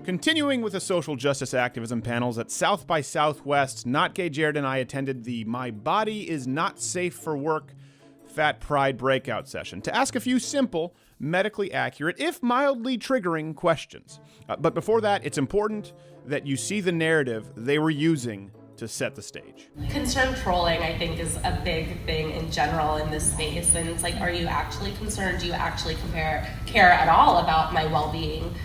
Continuing with the social justice activism panels at South by Southwest, Not Gay Jared and I attended the My Body Is Not Safe for Work Fat Pride breakout session to ask a few simple, medically accurate, if mildly triggering questions. But before that, it's important that you see the narrative they were using to set the stage. Concerned trolling, I think, is a big thing in general in this space. And it's like, are you actually concerned? Do you actually care at all about my well-being?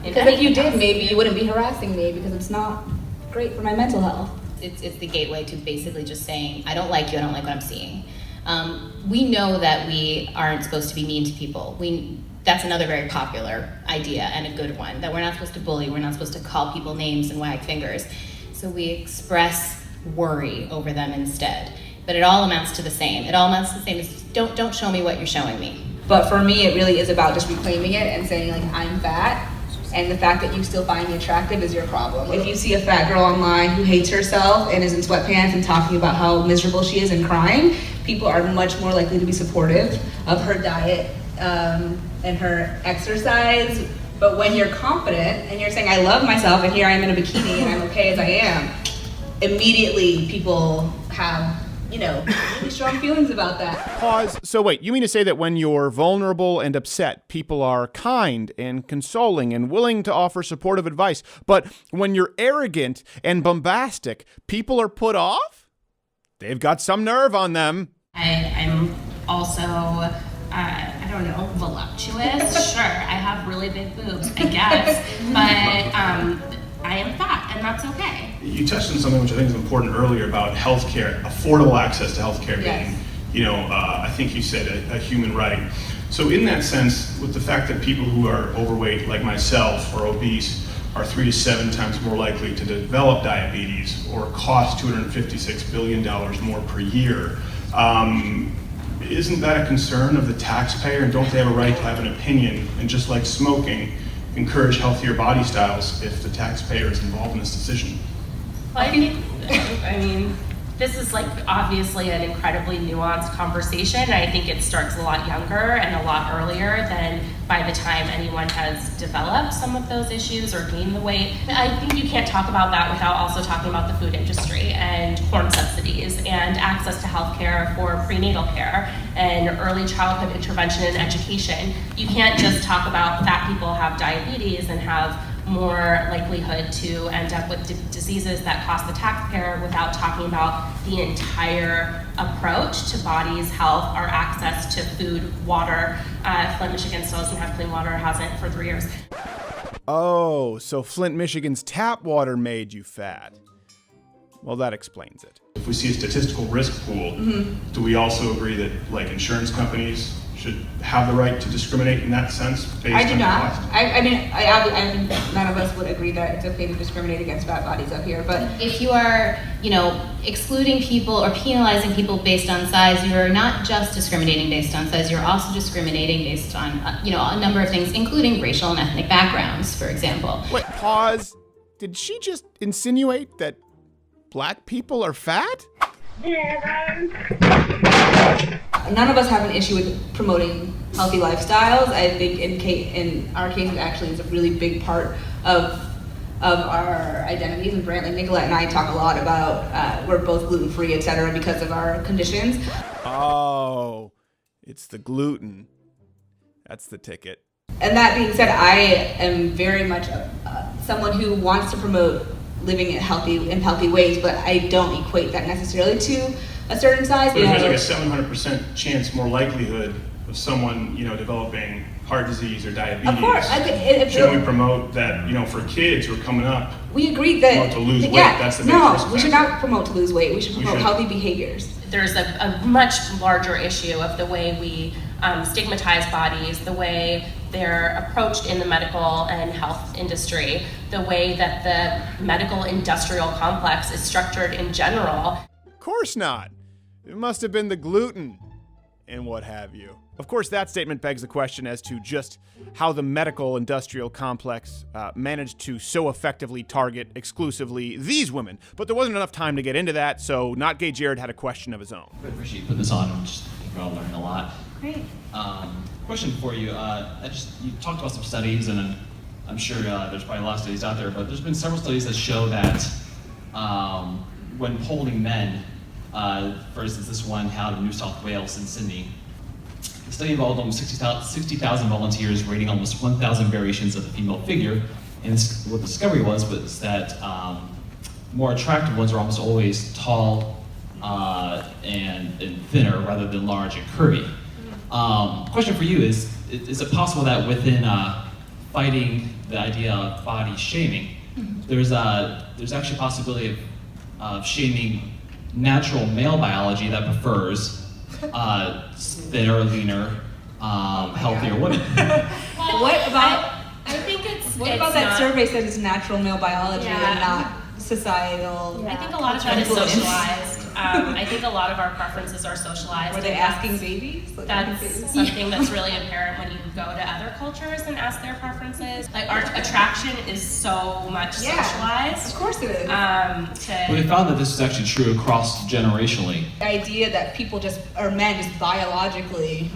Because if you did, maybe you wouldn't be harassing me because it's not great for my mental health. It's the gateway to basically just saying, I don't like you, I don't like what I'm seeing. We know that we aren't supposed to be mean to people. That's another very popular idea and a good one, that we're not supposed to bully, we're not supposed to call people names and wag fingers. So we express worry over them instead. But it all amounts to the same. It all amounts to the same as don't show me what you're showing me. But for me, it really is about just reclaiming it and saying, like, I'm fat, and the fact that you still find me attractive is your problem. If you see a fat girl online who hates herself and is in sweatpants and talking about how miserable she is and crying, people are much more likely to be supportive of her diet and her exercise. But when you're confident and you're saying, I love myself and here I am in a bikini and I'm okay as I am, immediately people have, really strong feelings about that. Pause. So wait, you mean to say that when you're vulnerable and upset, people are kind and consoling and willing to offer supportive advice, but when you're arrogant and bombastic, people are put off? They've got some nerve on them. I'm also, I don't know, voluptuous. Sure, I have really big boobs, I guess, but I am fat, and that's okay. You touched on something which I think is important earlier about healthcare, affordable access to healthcare being, I think you said a human right. So in that sense, with the fact that people who are overweight, like myself, or obese, are 3 to 7 times more likely to develop diabetes or cost $256 billion more per year, isn't that a concern of the taxpayer? And don't they have a right to have an opinion? And just like smoking, encourage healthier body styles if the taxpayer is involved in this decision? Well, I mean, this is obviously an incredibly nuanced conversation. I think it starts a lot younger and a lot earlier than by the time anyone has developed some of those issues or gained the weight. I think you can't talk about that without also talking about the food industry and corn subsidies and access to health care for prenatal care and early childhood intervention and education. You can't just talk about fat people have diabetes and have more likelihood to end up with diseases that cost the taxpayer without talking about the entire approach to body's health, our access to food, water. Flint, Michigan still doesn't have clean water, hasn't for 3 years. Oh, so Flint, Michigan's tap water made you fat. Well, that explains it. If we see a statistical risk pool, do we also agree that insurance companies should have the right to discriminate in that sense based I do on not. cost? I mean, none of us would agree that it's okay to discriminate against fat bodies up here, but If you are, excluding people or penalizing people based on size, you're not just discriminating based on size, you're also discriminating based on, a number of things, including racial and ethnic backgrounds, for example. Wait, pause. Did she just insinuate that black people are fat? none of us have an issue with promoting healthy lifestyles. I think in our case, it actually is a really big part of our identities and brand. Like Nicolette and I talk a lot about we're both gluten-free, etc., because of our conditions. Oh, it's the gluten. That's the ticket. And that being said, I am very much someone who wants to promote living in healthy ways, but I don't equate that necessarily to a certain size. But if there's like a 700% chance more likelihood of someone, developing heart disease or diabetes, of course, shouldn't we promote that, for kids who are coming up? We agree that to lose weight. That's the biggest risk we should factor. not promote to lose weight. We should promote healthy behaviors. There's a much larger issue of the way we stigmatize bodies, the way they're approached in the medical and health industry, the way that the medical industrial complex is structured in general. Of course not. It must have been the gluten and what have you. Of course, that statement begs the question as to just how the medical industrial complex managed to so effectively target exclusively these women. But there wasn't enough time to get into that, so Not Gay Jared had a question of his own. I appreciate you putting this on. We're all learning a lot. Great. Question for you. You talked about some studies, and I'm sure there's probably a lot of studies out there, but there's been several studies that show that when polling men, for instance, this one held in New South Wales in Sydney, the study involved almost 60,000 volunteers rating almost 1,000 variations of the female figure, and what the discovery was that more attractive ones are almost always tall and thinner rather than large and curvy. Question for you is it possible that within fighting the idea of body shaming, there's actually a possibility of shaming natural male biology that prefers thinner, leaner, healthier women? What about I think what about that survey says it's natural male biology and not societal? I think a lot of that is socialized. I think a lot of our preferences are socialized. Were they asking babies? That's something that's really apparent when you go to other cultures and ask their preferences. Like our attraction is so much socialized. Of course it is. But they found that this is actually true across generationally. The idea that people men just biologically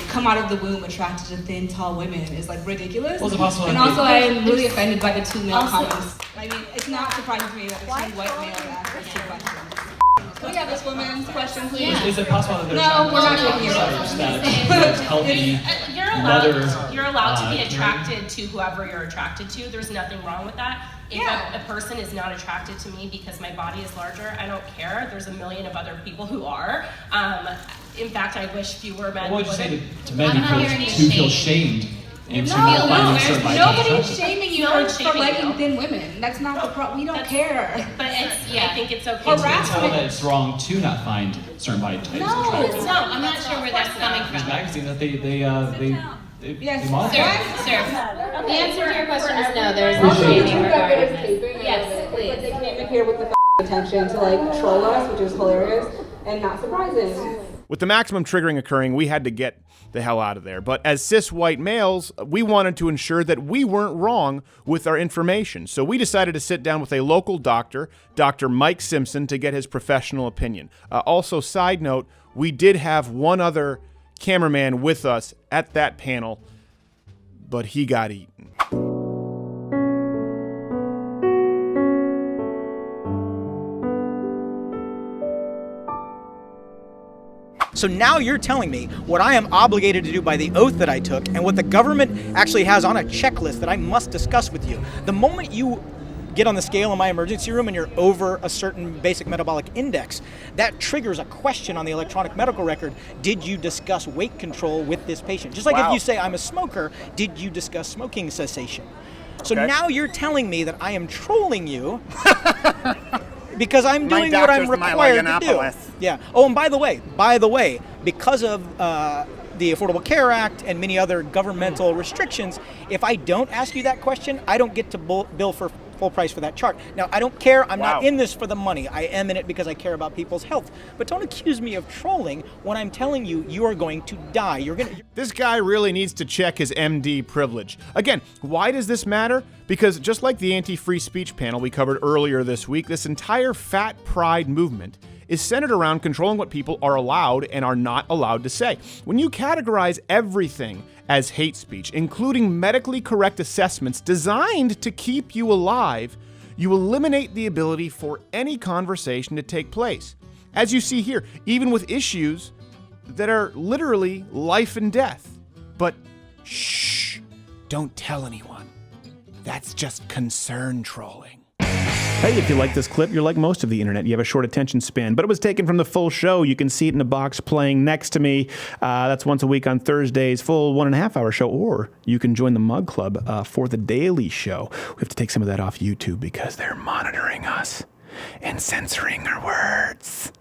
come out of the womb attracted to thin, tall women is like ridiculous. Well, it's possible. And also, I'm really offended by the two male comments. I mean, it's not surprising to me that the two white males asked those two questions. Can we have this woman's question, please? Is it possible that there's No, we're not taking your that healthy You're allowed to be attracted to whoever you're attracted to. There's nothing wrong with that. If a person is not attracted to me because my body is larger, I don't care. There's a million of other people who are. In fact, I wish fewer men would. What would you say to men who feel shamed? Nobody's shaming you for liking thin women. That's not the problem. We don't care. But I think it's okay. Harassment. That it's wrong to not find certain body types attractive. No, I'm not sure where that's coming from. These magazines that they Yes, monitor. Sir, the answer to your question is no, there's no shaming regarding this. Yes, please. They came in here with the attention to troll us, which is hilarious and not surprising. With the maximum triggering occurring, we had to get the hell out of there. But as cis white males, we wanted to ensure that we weren't wrong with our information. So we decided to sit down with a local doctor, Dr. Mike Simpson, to get his professional opinion. Also, side note, we did have one other cameraman with us at that panel, but he got eaten. So now you're telling me what I am obligated to do by the oath that I took and what the government actually has on a checklist that I must discuss with you. The moment you get on the scale in my emergency room and you're over a certain basic metabolic index, that triggers a question on the electronic medical record. Did you discuss weight control with this patient? Just like if you say I'm a smoker, did you discuss smoking cessation? So now you're telling me that I am trolling you because I'm doing what I'm required to do. Yeah. Oh, and by the way, because of the Affordable Care Act and many other governmental restrictions, if I don't ask you that question, I don't get to bill for full price for that chart. Now, I don't care. I'm not in this for the money. I am in it because I care about people's health. But don't accuse me of trolling when I'm telling you you are going to die. This guy really needs to check his MD privilege. Again, why does this matter? Because just like the anti-free speech panel we covered earlier this week, this entire fat pride movement is centered around controlling what people are allowed and are not allowed to say. When you categorize everything as hate speech, including medically correct assessments designed to keep you alive, you eliminate the ability for any conversation to take place. As you see here, even with issues that are literally life and death. But shh, don't tell anyone. That's just concern trolling. Hey, if you like this clip, you're like most of the internet. You have a short attention span, but it was taken from the full show. You can see it in a box playing next to me. That's once a week on Thursdays, full 1.5 hour show, or you can join the Mug Club for the daily show. We have to take some of that off YouTube because they're monitoring us and censoring our words.